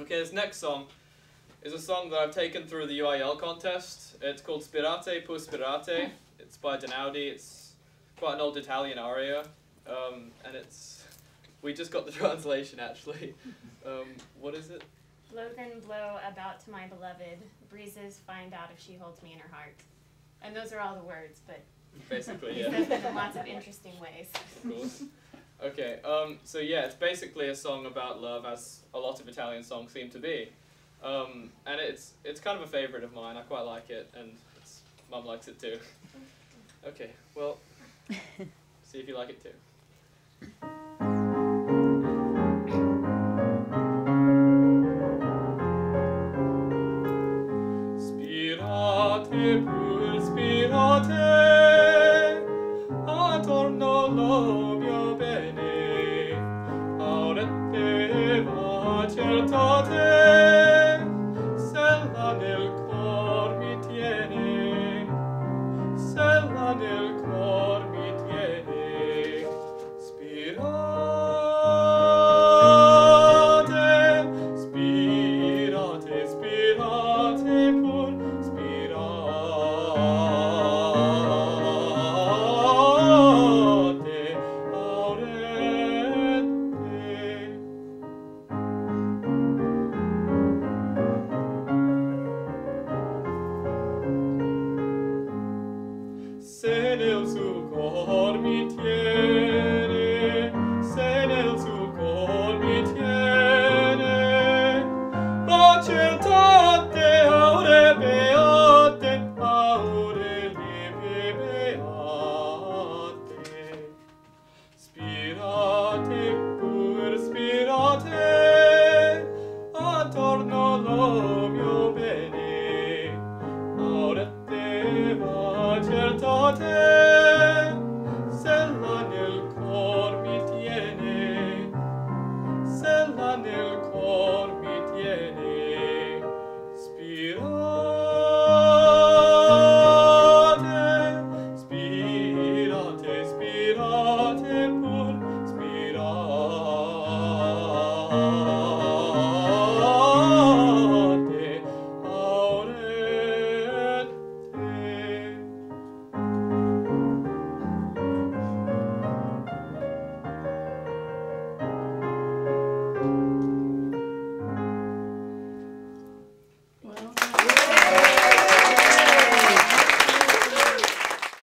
Okay, this next song is a song that I've taken through the UIL contest. It's called Spirate pu Spirate. It's by Denaudi. It's quite an old Italian aria, and we just got the translation actually. What is it? Blow then blow about to my beloved, breezes find out if she holds me in her heart. And those are all the words, but Basically, he yeah. says them in lots of interesting ways. Of course. Okay, so yeah, it's basically a song about love, as a lot of Italian songs seem to be. And it's kind of a favorite of mine. I quite like it, and Mum likes it too. Okay, well, see if you like it too.